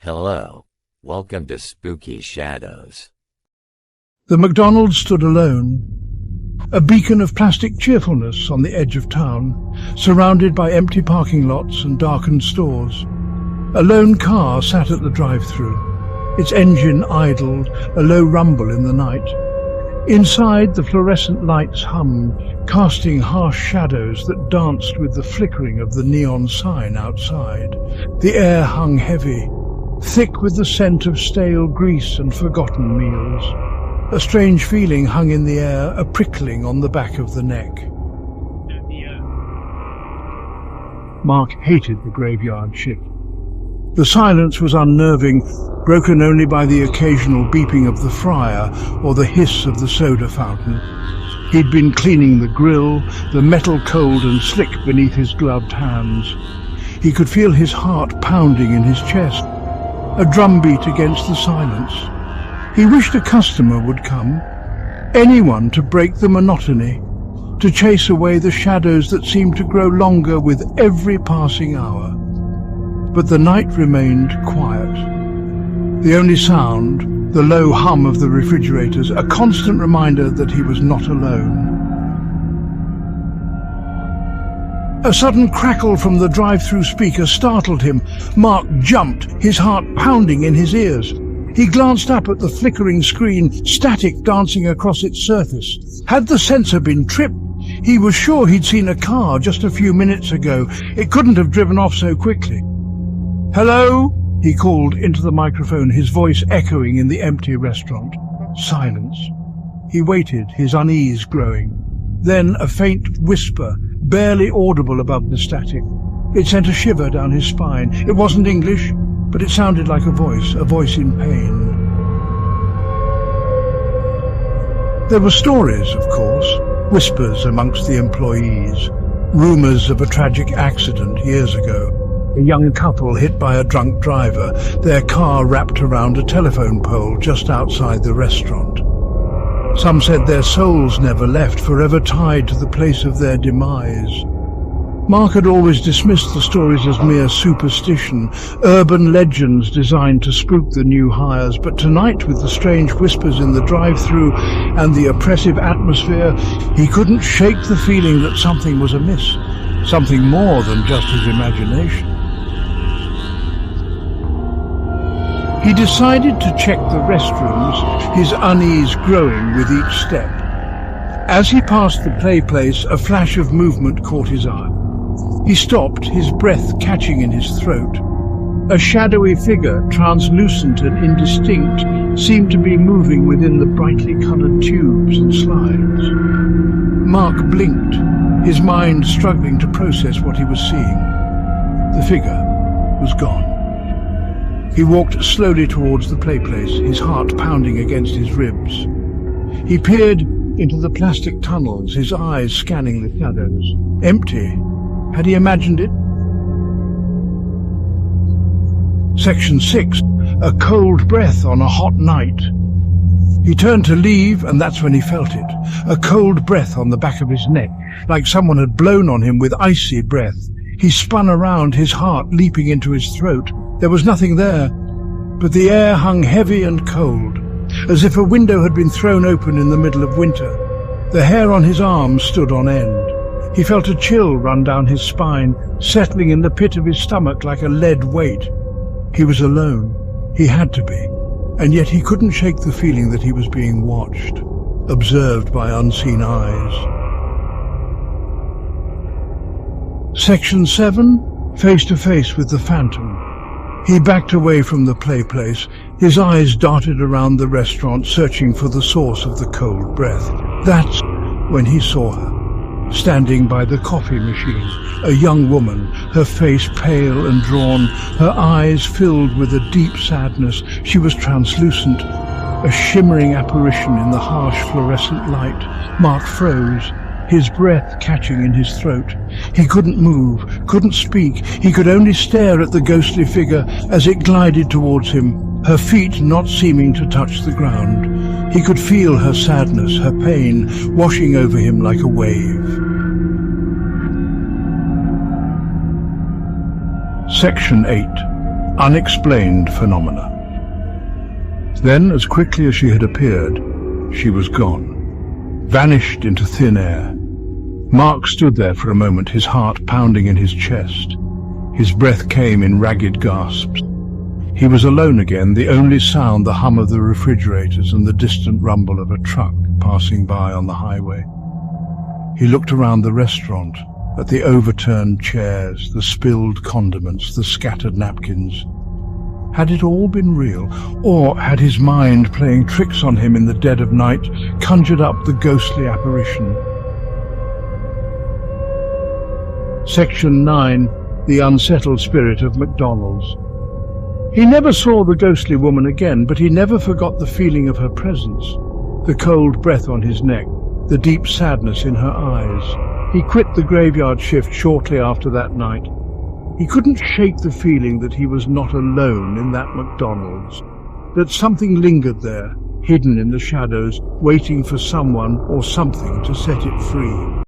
Hello. Welcome to Spooky Shadows. The McDonald's stood alone, a beacon of plastic cheerfulness on the edge of town, surrounded by empty parking lots and darkened stores. A lone car sat at the drive-thru, its engine idled, a low rumble in the night. Inside, the fluorescent lights hummed, casting harsh shadows that danced with the flickering of the neon sign outside. The air hung heavy, thick with the scent of stale grease and forgotten meals. A strange feeling hung in the air, a prickling on the back of the neck. Mark hated the graveyard shift. The silence was unnerving, broken only by the occasional beeping of the fryer or the hiss of the soda fountain. He'd been cleaning the grill, the metal cold and slick beneath his gloved hands. He could feel his heart pounding in his chest, a drumbeat against the silence. He wished a customer would come, anyone to break the monotony, to chase away the shadows that seemed to grow longer with every passing hour. But the night remained quiet. The only sound, the low hum of the refrigerators, a constant reminder that he was not alone. A sudden crackle from the drive-thru speaker startled him. Mark jumped, his heart pounding in his ears. He glanced up at the flickering screen, static dancing across its surface. Had the sensor been tripped? He was sure he'd seen a car just a few minutes ago. It couldn't have driven off so quickly. "Hello?" he called into the microphone, his voice echoing in the empty restaurant. Silence. He waited, his unease growing. Then a faint whisper, barely audible above the static. It sent a shiver down his spine. It wasn't English, but it sounded like a voice in pain. There were stories, of course, whispers amongst the employees, rumors of a tragic accident years ago. A young couple hit by a drunk driver, their car wrapped around a telephone pole just outside the restaurant. Some said their souls never left, forever tied to the place of their demise. Mark had always dismissed the stories as mere superstition, urban legends designed to spook the new hires, but tonight, with the strange whispers in the drive-thru and the oppressive atmosphere, he couldn't shake the feeling that something was amiss, something more than just his imagination. He decided to check the restrooms, his unease growing with each step. As he passed the play place, a flash of movement caught his eye. He stopped, his breath catching in his throat. A shadowy figure, translucent and indistinct, seemed to be moving within the brightly coloured tubes and slides. Mark blinked, his mind struggling to process what he was seeing. The figure was gone. He walked slowly towards the play place, his heart pounding against his ribs. He peered into the plastic tunnels, his eyes scanning the shadows. Empty. Had he imagined it? Section 6. A cold breath on a hot night. He turned to leave, and that's when he felt it. A cold breath on the back of his neck, like someone had blown on him with icy breath. He spun around, his heart leaping into his throat. There was nothing there, but the air hung heavy and cold, as if a window had been thrown open in the middle of winter. The hair on his arms stood on end. He felt a chill run down his spine, settling in the pit of his stomach like a lead weight. He was alone. He had to be. And yet he couldn't shake the feeling that he was being watched, observed by unseen eyes. Section 7. Face to face with the phantom. He backed away from the play place. His eyes darted around the restaurant, searching for the source of the cold breath. That's when he saw her, standing by the coffee machine, a young woman, her face pale and drawn, her eyes filled with a deep sadness. She was translucent, a shimmering apparition in the harsh fluorescent light. Mark froze, his breath catching in his throat. He couldn't move, couldn't speak. He could only stare at the ghostly figure as it glided towards him, her feet not seeming to touch the ground. He could feel her sadness, her pain, washing over him like a wave. Section 8. unexplained phenomena. Then, as quickly as she had appeared, she was gone, vanished into thin air. Mark stood there for a moment, his heart pounding in his chest. His breath came in ragged gasps. He was alone again, the only sound the hum of the refrigerators and the distant rumble of a truck passing by on the highway. He looked around the restaurant, at the overturned chairs, the spilled condiments, the scattered napkins. Had it all been real, or had his mind, playing tricks on him in the dead of night, conjured up the ghostly apparition? Section 9. The Unsettled Spirit of McDonald's. He never saw the ghostly woman again, but he never forgot the feeling of her presence, the cold breath on his neck, the deep sadness in her eyes. He quit the graveyard shift shortly after that night. He couldn't shake the feeling that he was not alone in that McDonald's, that something lingered there, hidden in the shadows, waiting for someone or something to set it free.